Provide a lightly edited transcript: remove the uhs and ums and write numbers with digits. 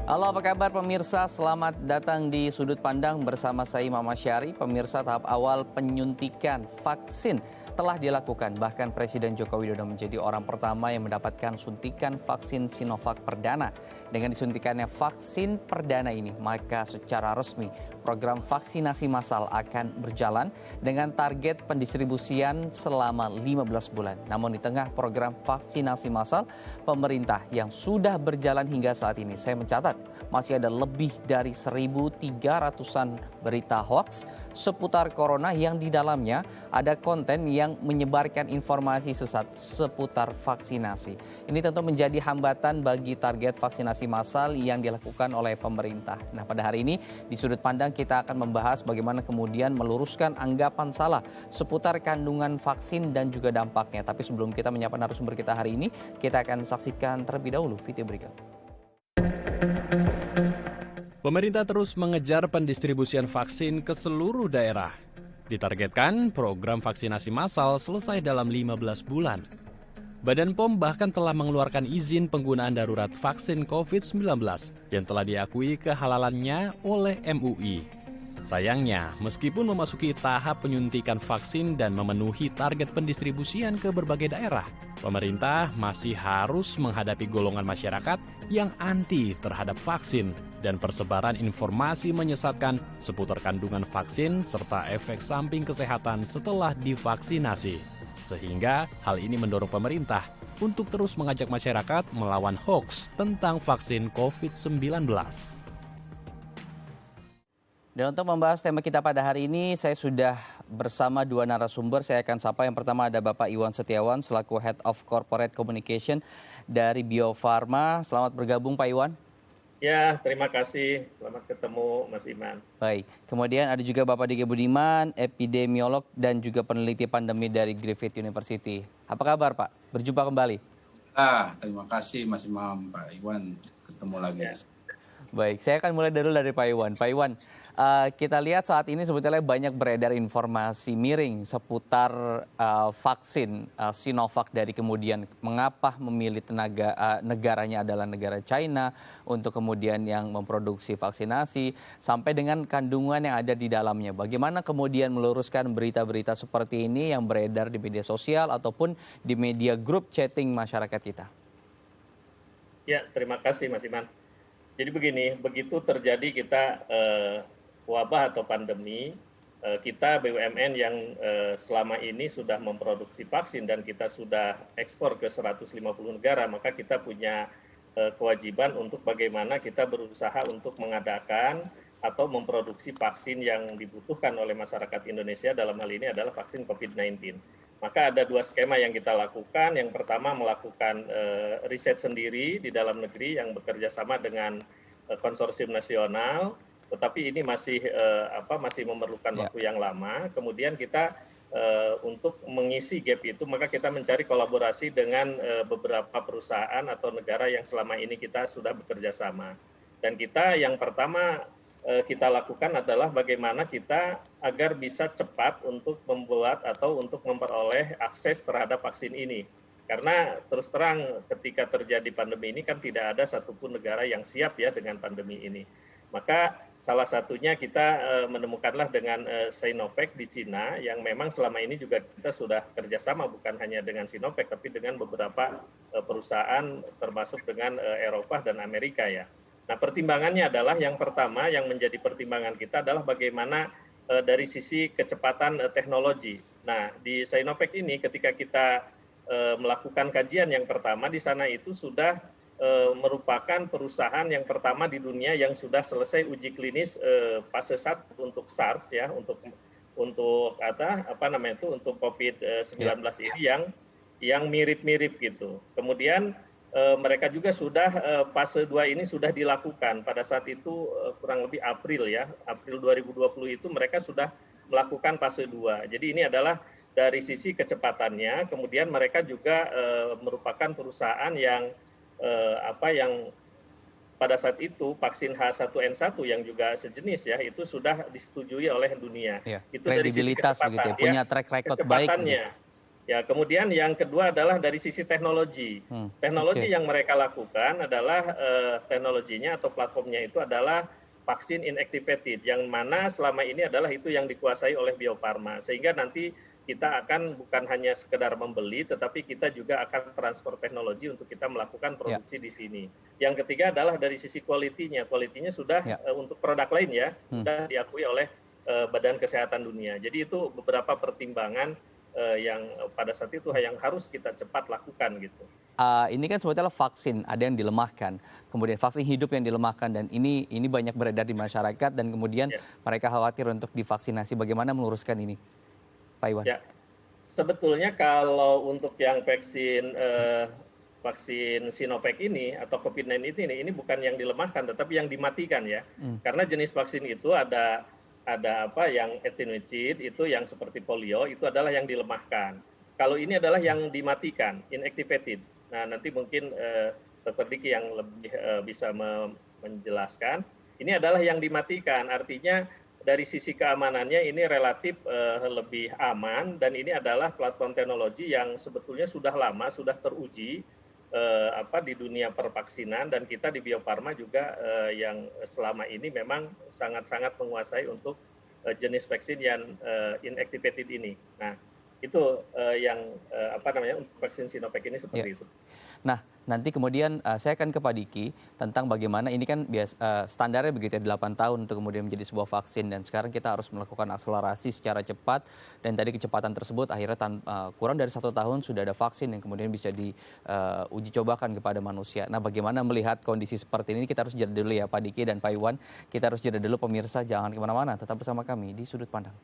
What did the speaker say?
Halo, apa kabar pemirsa? Selamat datang di Sudut Pandang bersama saya Imam Asyari. Pemirsa, tahap awal penyuntikan vaksin telah dilakukan. Bahkan Presiden Joko Widodo menjadi orang pertama yang mendapatkan suntikan vaksin Sinovac perdana. Dengan disuntikannya vaksin perdana ini, maka secara resmi program vaksinasi massal akan berjalan dengan target pendistribusian selama 15 bulan. Namun di tengah program vaksinasi massal, pemerintah yang sudah berjalan hingga saat ini, saya mencatat masih ada lebih dari 1.300-an berita hoaks seputar corona yang di dalamnya ada konten yang menyebarkan informasi sesat seputar vaksinasi. Ini tentu menjadi hambatan bagi target vaksinasi massal yang dilakukan oleh pemerintah. Nah, pada hari ini di Sudut Pandang kita akan membahas bagaimana kemudian meluruskan anggapan salah seputar kandungan vaksin dan juga dampaknya. Tapi sebelum kita menyapa narasumber kita hari ini, kita akan saksikan terlebih dahulu video berikut. Pemerintah terus mengejar pendistribusian vaksin ke seluruh daerah. Ditargetkan program vaksinasi massal selesai dalam 15 bulan. Badan POM bahkan telah mengeluarkan izin penggunaan darurat vaksin COVID-19 yang telah diakui kehalalannya oleh MUI. Sayangnya, meskipun memasuki tahap penyuntikan vaksin dan memenuhi target pendistribusian ke berbagai daerah, pemerintah masih harus menghadapi golongan masyarakat yang anti terhadap vaksin dan persebaran informasi menyesatkan seputar kandungan vaksin serta efek samping kesehatan setelah divaksinasi. Sehingga hal ini mendorong pemerintah untuk terus mengajak masyarakat melawan hoaks tentang vaksin COVID-19. Dan untuk membahas tema kita pada hari ini, saya sudah bersama dua narasumber. Saya akan sapa. Yang pertama ada Bapak Iwan Setiawan selaku Head of Corporate Communication dari Bio Farma. Selamat bergabung Pak Iwan. Ya, terima kasih. Selamat ketemu Mas Iman. Baik, kemudian ada juga Bapak Diki Budiman, epidemiolog dan juga peneliti pandemi dari Griffith University. Apa kabar Pak? Berjumpa kembali. Terima kasih Mas Imam, Pak Iwan. Ketemu lagi. Ya. Baik, saya akan mulai dulu dari Pak Iwan. Pak Iwan, kita lihat saat ini sebetulnya banyak beredar informasi miring seputar vaksin Sinovac dari kemudian mengapa memilih negaranya adalah negara China untuk kemudian yang memproduksi vaksinasi sampai dengan kandungan yang ada di dalamnya. Bagaimana kemudian meluruskan berita-berita seperti ini yang beredar di media sosial ataupun di media grup chatting masyarakat kita? Ya, terima kasih Mas Iman. Jadi begini, begitu terjadi kita wabah atau pandemi, kita BUMN yang selama ini sudah memproduksi vaksin dan kita sudah ekspor ke 150 negara, maka kita punya kewajiban untuk bagaimana kita berusaha untuk mengadakan atau memproduksi vaksin yang dibutuhkan oleh masyarakat Indonesia, dalam hal ini adalah vaksin COVID-19. Maka ada dua skema yang kita lakukan. Yang pertama melakukan riset sendiri di dalam negeri yang bekerja sama dengan konsorsium nasional, tetapi ini masih memerlukan waktu yang lama. Kemudian kita untuk mengisi gap itu, maka kita mencari kolaborasi dengan beberapa perusahaan atau negara yang selama ini kita sudah bekerja sama. Dan kita yang pertama kita lakukan adalah bagaimana kita agar bisa cepat untuk membuat atau untuk memperoleh akses terhadap vaksin ini. Karena terus terang ketika terjadi pandemi ini kan tidak ada satupun negara yang siap ya dengan pandemi ini. Maka salah satunya kita menemukanlah dengan Sinovac di Cina yang memang selama ini juga kita sudah kerjasama bukan hanya dengan Sinovac tapi dengan beberapa perusahaan termasuk dengan Eropa dan Amerika ya. Nah, pertimbangannya adalah yang pertama yang menjadi pertimbangan kita adalah bagaimana dari sisi kecepatan teknologi. Nah, di Sinovac ini ketika kita melakukan kajian yang pertama di sana itu sudah merupakan perusahaan yang pertama di dunia yang sudah selesai uji klinis fase 1 untuk SARS ya, untuk untuk COVID-19 ini yang mirip-mirip gitu. Kemudian mereka juga sudah fase 2 ini sudah dilakukan pada saat itu kurang lebih April 2020 itu mereka sudah melakukan fase 2. Jadi ini adalah dari sisi kecepatannya, kemudian mereka juga merupakan perusahaan yang pada saat itu vaksin H1N1 yang juga sejenis ya itu sudah disetujui oleh dunia. Ya, itu dari sisi kredibilitas kecepatan begitu ya, punya track record baik. kecepatannya. Ya, kemudian yang kedua adalah dari sisi teknologi. Teknologi oke. yang mereka lakukan adalah teknologinya atau platformnya itu adalah vaksin inactivated, yang mana selama ini adalah itu yang dikuasai oleh Bio Farma. Sehingga nanti kita akan bukan hanya sekedar membeli, tetapi kita juga akan transfer teknologi untuk kita melakukan Ya, produksi di sini. Yang ketiga adalah dari sisi kualitinya. Kualitinya sudah ya. untuk produk lain ya, Hmm. sudah diakui oleh Badan Kesehatan Dunia. Jadi itu beberapa pertimbangan yang pada saat itu yang harus kita cepat lakukan gitu. Ini kan sebetulnya vaksin, ada yang dilemahkan, kemudian vaksin hidup yang dilemahkan, dan ini banyak beredar di masyarakat, dan kemudian Ya, mereka khawatir untuk divaksinasi. Bagaimana meluruskan ini, Pak Iwan? ya. Sebetulnya kalau untuk yang vaksin Sinovac ini atau COVID-19 ini bukan yang dilemahkan, tetapi yang dimatikan ya. Hmm. Karena jenis vaksin itu ada apa yang attenuated itu yang seperti polio itu adalah yang dilemahkan. Kalau ini adalah yang dimatikan, inactivated. Nah, nanti mungkin Dr. Diki yang lebih bisa menjelaskan. Ini adalah yang dimatikan, artinya dari sisi keamanannya ini relatif lebih aman, dan ini adalah platform teknologi yang sebetulnya sudah lama, sudah teruji di dunia pervaksinan, dan kita di Bio Farma juga yang selama ini memang sangat-sangat menguasai untuk jenis vaksin yang inactivated ini. Nah, itu yang untuk vaksin Sinovac ini seperti itu. Nah, nanti kemudian saya akan ke Pak Diki tentang bagaimana ini kan standarnya begitu ya, 8 tahun untuk kemudian menjadi sebuah vaksin, dan sekarang kita harus melakukan akselerasi secara cepat, dan tadi kecepatan tersebut akhirnya kurang dari 1 tahun sudah ada vaksin yang kemudian bisa diuji cobakan kepada manusia. Nah, bagaimana melihat kondisi seperti ini, kita harus jeda dulu ya Pak Diki dan Pak Iwan, kita harus jeda dulu, pemirsa jangan kemana-mana, tetap bersama kami di Sudut Pandang.